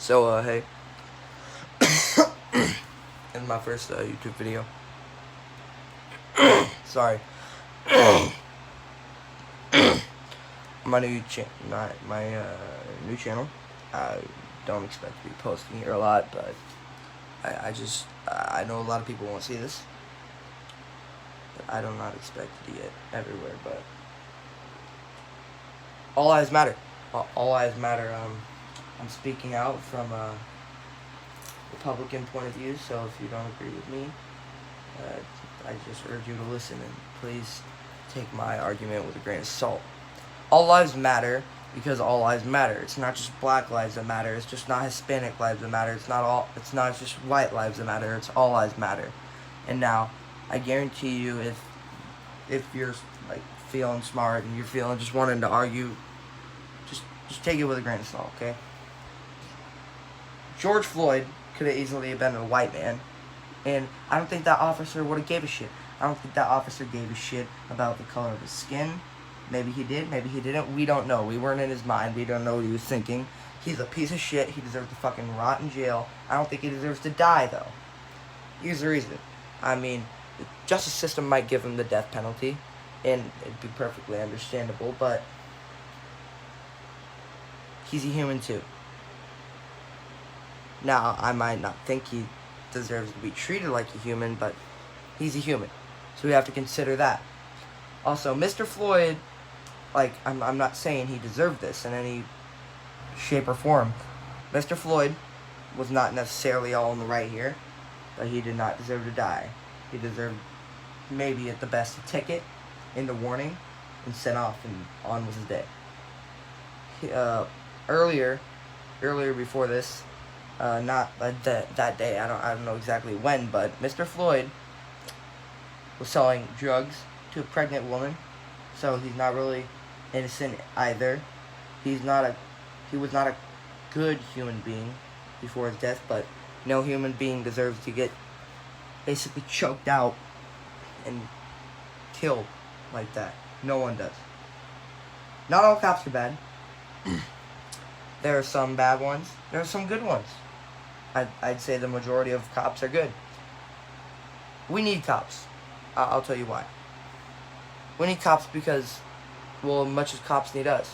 So, hey, in my first YouTube video, sorry, my new channel. I don't expect to be posting here a lot, but I know a lot of people won't see this, but I do not expect to be it everywhere. But all lives matter. All lives matter. I'm speaking out from a Republican point of view, so if you don't agree with me, I just urge you to listen and please take my argument with a grain of salt. All lives matter because all lives matter. It's not just black lives that matter. It's just not Hispanic lives that matter. It's not just white lives that matter. It's all lives matter. And now, I guarantee you, if you're like feeling smart and you're feeling just wanting to argue, just take it with a grain of salt, okay? George Floyd could have easily been a white man, and I don't think that officer would have gave a shit. I don't think that officer gave a shit about the color of his skin. Maybe he did, maybe he didn't. We don't know. We weren't in his mind. We don't know what he was thinking. He's a piece of shit. He deserves to fucking rot in jail. I don't think he deserves to die, though. Here's the reason. I mean, the justice system might give him the death penalty, and it'd be perfectly understandable, but he's a human too. Now, I might not think he deserves to be treated like a human, but he's a human. So we have to consider that. Also, Mr. Floyd, like, I'm not saying he deserved this in any shape or form. Mr. Floyd was not necessarily all in the right here, but he did not deserve to die. He deserved, maybe at the best, a ticket and a warning, and sent off, and on with his day. Earlier before this, not that day, I don't know exactly when, but Mr. Floyd was selling drugs to a pregnant woman, so he's not really innocent either. He was not a good human being before his death, but no human being deserves to get basically choked out and killed like that. No one does. Not all cops are bad. There are some bad ones. There are some good ones. I'd say the majority of cops are good. We need cops. I'll tell you why. We need cops because, well, much as cops need us,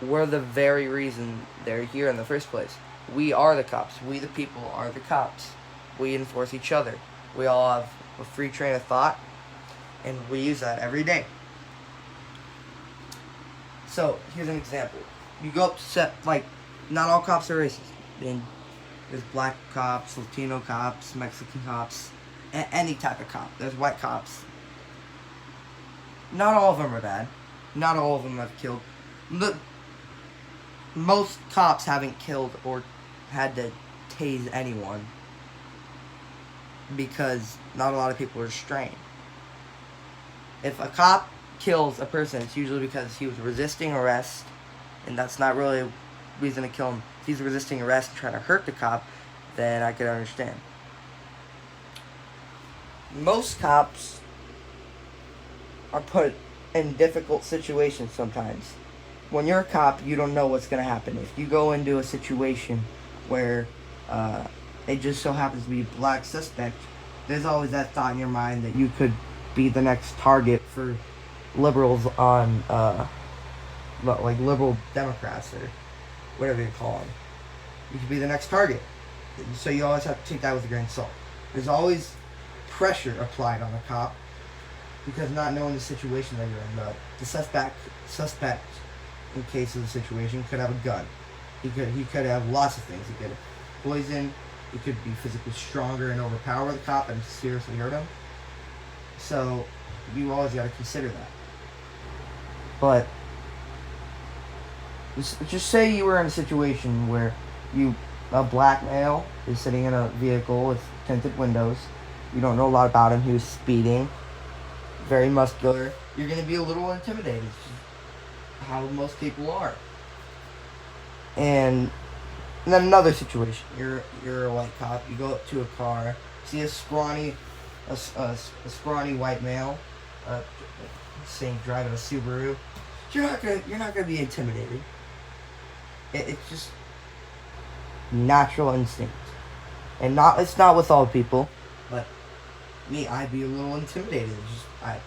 we're the very reason they're here in the first place. We are the cops. We, the people, are the cops. We enforce each other. We all have a free train of thought, and we use that every day. So, here's an example. You go up to set, like, not all cops are racist. There's black cops, Latino cops, Mexican cops, any type of cop. There's white cops. Not all of them are bad. Not all of them have killed. Most cops haven't killed or had to tase anyone because not a lot of people are restrained. If a cop kills a person, it's usually because he was resisting arrest, and that's not really a reason to kill him. If he's resisting arrest and trying to hurt the cop, then I could understand. Most cops are put in difficult situations sometimes. When you're a cop, you don't know what's going to happen. If you go into a situation where it just so happens to be a black suspect, there's always that thought in your mind that you could be the next target for liberals on, like liberal Democrats or whatever you call them. You could be the next target. So you always have to take that with a grain of salt. There's always pressure applied on the cop because not knowing the situation that you're in. The suspect, in case of the situation, could have a gun. He could have lots of things. He could have poison. He could be physically stronger and overpower the cop and seriously hurt him. So you always got to consider that. But just say you were in a situation where a black male is sitting in a vehicle with tinted windows. You don't know a lot about him. He was speeding. Very muscular. You're going to be a little intimidated. It's just how most people are. And then another situation. You're a white cop. You go up to a car. See a scrawny white male, driving a Subaru. You're not gonna be intimidated. It's just natural instinct. And it's not with all people, but me, I'd be a little intimidated.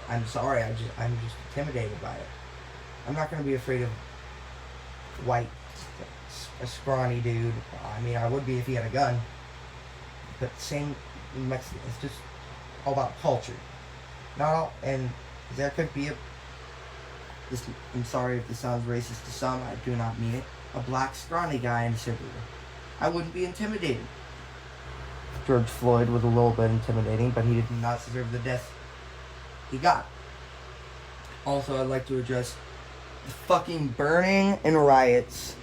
I'm sorry, I'm just intimidated by it. I'm not gonna be afraid of white, a scrawny dude. I mean, I would be if he had a gun. But same Mexican. It's just all about culture. Not all, and there could be I'm sorry if this sounds racist to some. I do not mean it. A black scrawny guy in a civil war. I wouldn't be intimidated. George Floyd was a little bit intimidating, but he did not deserve the death he got. Also, I'd like to address the fucking burning and riots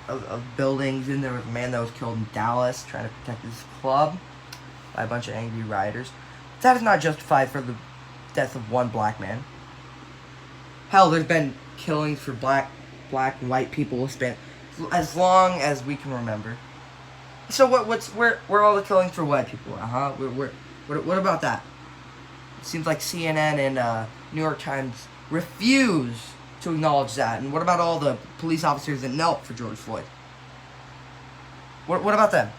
of buildings. And there was a man that was killed in Dallas trying to protect his club by a bunch of angry rioters. That is not justified for the death of one black man. Hell, there's been killings for black and white people as long as we can remember. So where are all the killings for white people? What about that? It seems like CNN and New York Times refuse to acknowledge that. And what about all the police officers that knelt for George Floyd? What about them?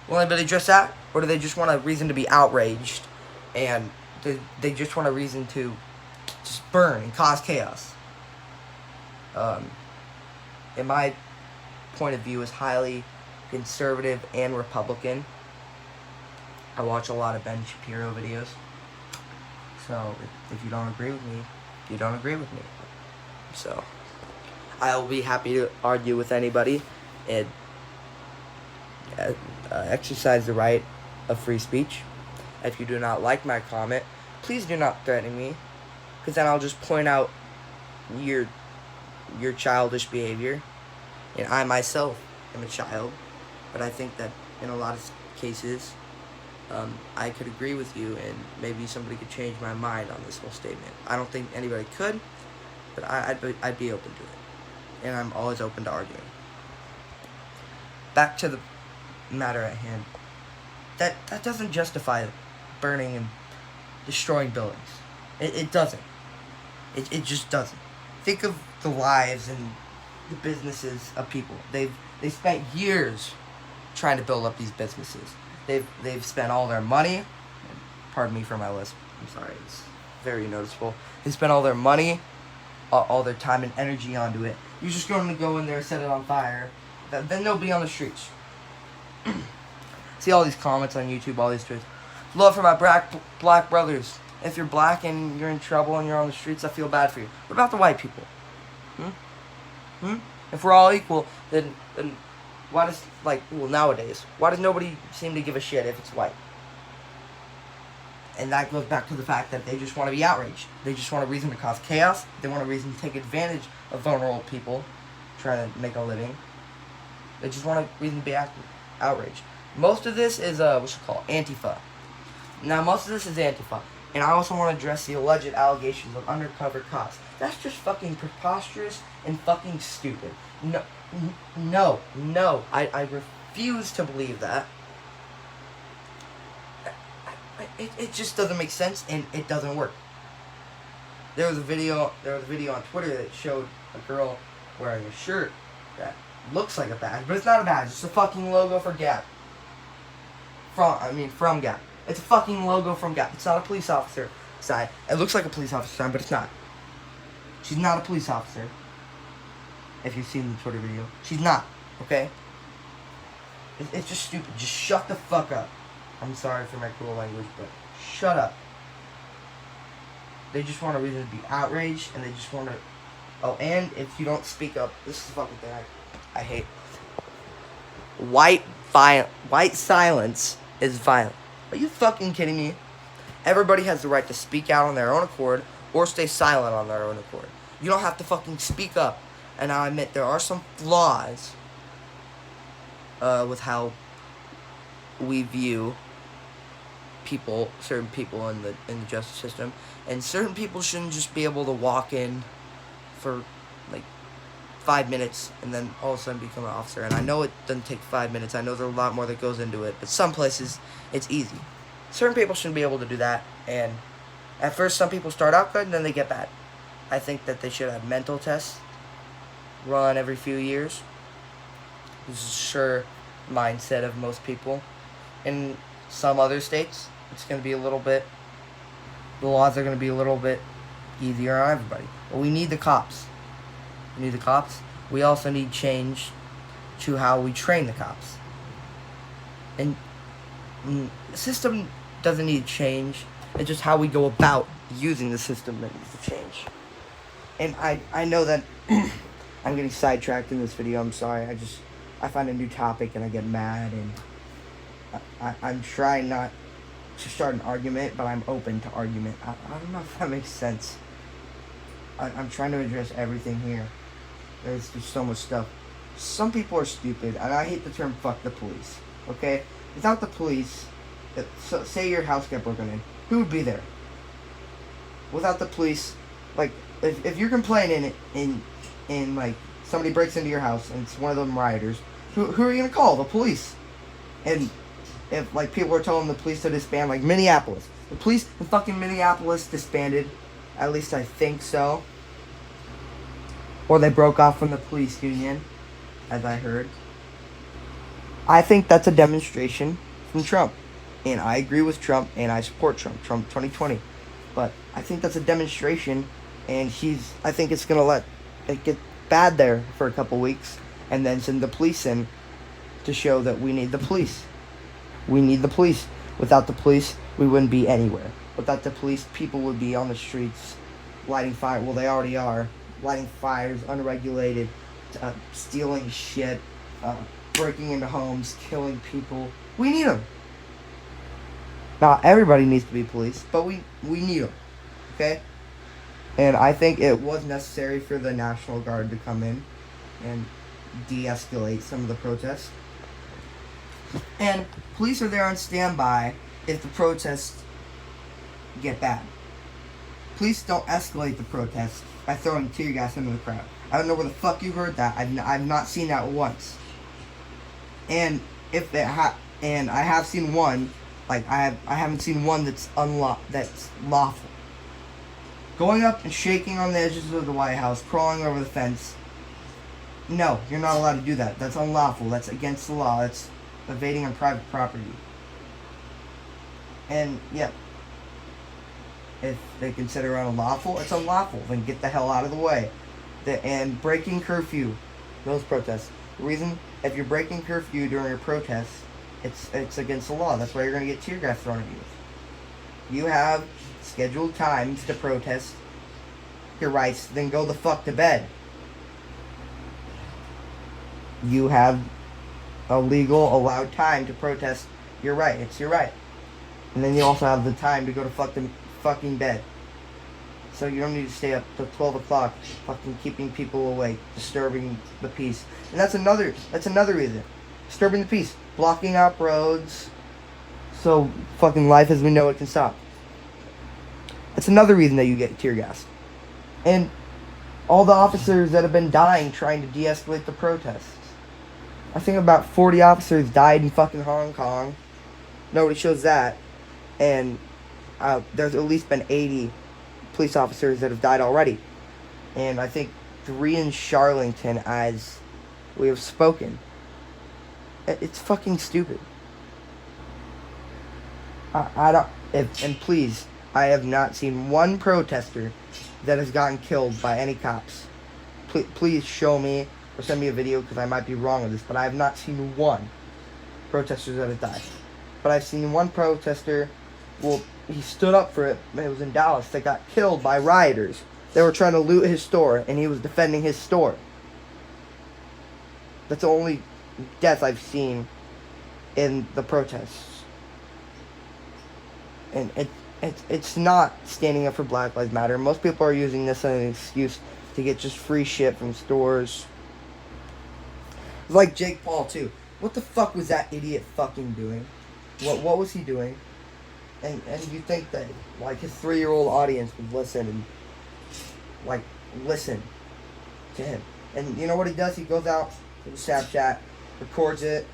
Will anybody address that? Or do they just want a reason to be outraged? And they just want a reason to just burn and cause chaos? In my point of view, is highly conservative and Republican. I watch a lot of Ben Shapiro videos. So if you don't agree with me, you don't agree with me. So I'll be happy to argue with anybody and exercise the right of free speech. If you do not like my comment, please do not threaten me, because then I'll just point out your childish behavior. And I myself am a child, but I think that in a lot of cases, I could agree with you, and maybe somebody could change my mind on this whole statement. I don't think anybody could, but I'd be open to it, and I'm always open to arguing. Back to the matter at hand. That doesn't justify burning and destroying buildings. It doesn't. It just doesn't. Think of the lives and the businesses of people. They spent years trying to build up these businesses. They've spent all their money. Pardon me for my lisp. I'm sorry. It's very noticeable. They spent all their money, all their time and energy onto it. You're just going to go in there, set it on fire. Then they'll be on the streets. See all these comments on YouTube, all these tweets. Love for my black brothers. If you're black and you're in trouble and you're on the streets, I feel bad for you. What about the white people? If we're all equal, then why does, nowadays, why does nobody seem to give a shit if it's white? And that goes back to the fact that they just want to be outraged. They just want a reason to cause chaos. They want a reason to take advantage of vulnerable people trying to make a living. They just want a reason to be outraged. Most of this is, Antifa. Now, most of this is Antifa. And I also want to address the alleged allegations of undercover cops. That's just fucking preposterous and fucking stupid. No. I refuse to believe that. It just doesn't make sense, and it doesn't work. There was a video on Twitter that showed a girl wearing a shirt that looks like a badge, but it's not a badge. It's a fucking logo for Gap. From Gap. It's a fucking logo from Gap. It's not a police officer sign. It looks like a police officer sign, but it's not. She's not a police officer. If you've seen the Twitter video. She's not, okay? It's just stupid. Just shut the fuck up. I'm sorry for my cruel language, but shut up. They just want a reason to be outraged, and they just want to... Oh, and if you don't speak up, this is the fucking thing I hate. White silence is violent. Are you fucking kidding me? Everybody has the right to speak out on their own accord or stay silent on their own accord. You don't have to fucking speak up. And I admit there are some flaws with how we view certain people in the justice system, and certain people shouldn't just be able to walk in for 5 minutes and then all of a sudden become an officer. And I know it doesn't take 5 minutes. I know there's a lot more that goes into it, but some places it's easy. Certain people shouldn't be able to do that, and at first some people start out good and then they get bad. I think that they should have mental tests run every few years This is sure mindset of most people. In some other states, it's going to be a little bit, the laws are going to be a little bit easier on everybody. But we need the cops. We need the cops. We also need change to how we train the cops. And the system doesn't need change. It's just how we go about using the system that needs to change. And I know that I'm getting sidetracked in this video. I'm sorry. I find a new topic and I get mad, and I'm trying not to start an argument, but I'm open to argument. I don't know if that makes sense. I'm trying to address everything here. There's just so much stuff. Some people are stupid, and I hate the term "fuck the police." Okay, without the police, so say your house got broken in, who would be there? Without the police, like if you're complaining in like somebody breaks into your house and it's one of them rioters, who are you gonna call? The police. And if like people are telling the police to disband, like Minneapolis, the police in fucking Minneapolis disbanded, at least I think so, or they broke off from the police union, as I heard. I think that's a demonstration from Trump, and I agree with Trump, and I support Trump 2020, but I think that's a demonstration, and I think it's gonna let it get bad there for a couple weeks, and then send the police in to show that we need the police. We need the police. Without the police, we wouldn't be anywhere. Without the police, people would be on the streets, lighting fire. Well, they already are. Lighting fires, unregulated, stealing shit, breaking into homes, killing people. We need them. Not everybody needs to be police, but we need them. Okay? And I think it was necessary for the National Guard to come in and de-escalate some of the protests. And police are there on standby if the protests get bad. Police don't escalate the protests by throwing tear gas into the crowd. I don't know where the fuck you heard that. I've not seen that once. And and I have seen one, like I haven't seen one that's lawful. Going up and shaking on the edges of the White House, crawling over the fence. No, you're not allowed to do that. That's unlawful. That's against the law. That's evading on private property. And yeah, if they consider it unlawful, it's unlawful. Then get the hell out of the way. And breaking curfew, those protests. The reason, if you're breaking curfew during your protests, it's against the law. That's why you're going to get tear gas thrown at you. You have scheduled times to protest your rights, then go the fuck to bed. You have a legal, allowed time to protest your right. It's your right. And then you also have the time to go to fucking bed. So you don't need to stay up till 12 o'clock fucking keeping people awake, disturbing the peace. And that's another reason. Disturbing the peace. Blocking out roads so fucking life as we know it can stop. That's another reason that you get tear gassed. And all the officers that have been dying trying to de-escalate the protests. I think about 40 officers died in fucking Hong Kong. Nobody shows that. And there's at least been 80 police officers that have died already. And I think 3 in Charlington as we have spoken. It's fucking stupid. And please, I have not seen one protester that has gotten killed by any cops. Please show me or send me a video, because I might be wrong on this, but I have not seen one protester that has died. But I've seen one protester, well, he stood up for it, it was in Dallas, that got killed by rioters. They were trying to loot his store, and he was defending his store. That's the only death I've seen in the protests. And it's not standing up for Black Lives Matter. Most people are using this as an excuse to get just free shit from stores. It's like Jake Paul, too. What the fuck was that idiot fucking doing? What was he doing? And you think that, like, his 3-year-old audience would listen and, like, listen to him. And you know what he does? He goes out to Snapchat, records it,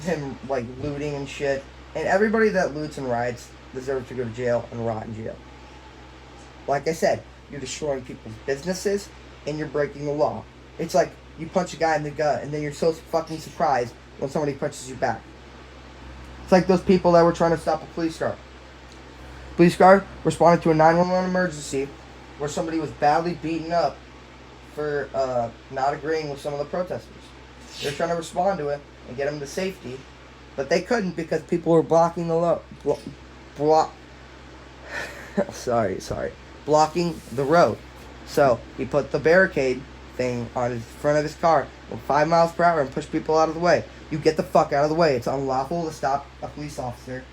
him, like, looting and shit. And everybody that loots and riots deserves to go to jail and rot in jail. Like I said, you're destroying people's businesses and you're breaking the law. It's like you punch a guy in the gut, and then you're so fucking surprised when somebody punches you back. It's like those people that were trying to stop a police car. Police car responded to a 911 emergency where somebody was badly beaten up for not agreeing with some of the protesters. They were trying to respond to it and get them to safety, but they couldn't because people were blocking the blocking the road. So he put the barricade thing on his front of his car with 5 miles per hour and pushed people out of the way. You get the fuck out of the way. It's unlawful to stop a police officer's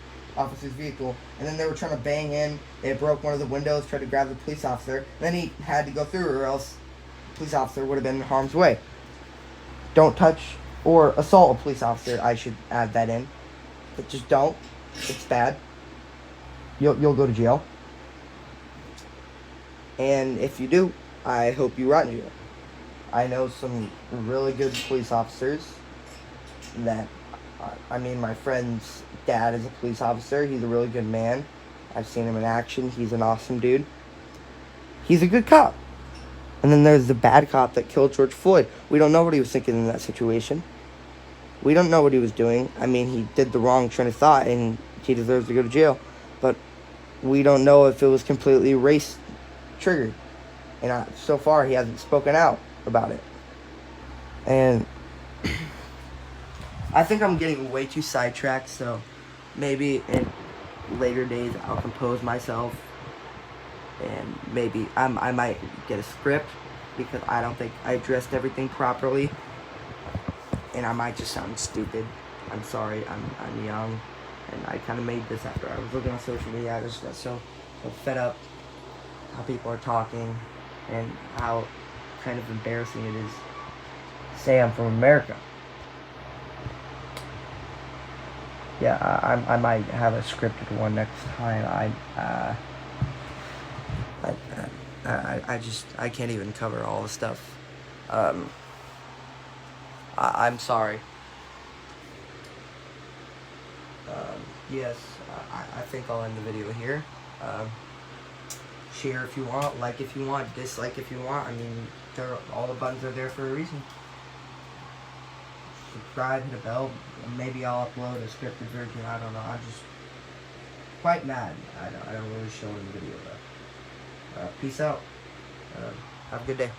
vehicle. And then they were trying to bang in. They broke one of the windows, tried to grab the police officer. And then he had to go through, or else the police officer would have been in harm's way. Don't touch or assault a police officer. I should add that in. But just don't. It's bad. You'll go to jail. And if you do, I hope you rot in jail. I know some really good police officers that, my friend's dad is a police officer. He's a really good man. I've seen him in action. He's an awesome dude. He's a good cop. And then there's the bad cop that killed George Floyd. We don't know what he was thinking in that situation. We don't know what he was doing. He did the wrong train of thought, and he deserves to go to jail. But we don't know if it was completely race triggered. And so far, he hasn't spoken out about it. And I think I'm getting way too sidetracked, so maybe in later days I'll compose myself, and maybe I might get a script, because I don't think I addressed everything properly, and I might just sound stupid. I'm sorry, I'm young, and I kind of made this after I was looking on social media. I just got so fed up how people are talking, and how kind of embarrassing it is to say I'm from America. Yeah, I might have a scripted one next time. I can't even cover all the stuff. I'm sorry. Yes, I think I'll end the video here. Share if you want, like if you want, dislike if you want. All the buttons are there for a reason. Subscribe, hit a bell. Maybe I'll upload a scripted version. I don't know. I'm just quite mad. I don't really show it in the video though. Peace out. Have a good day.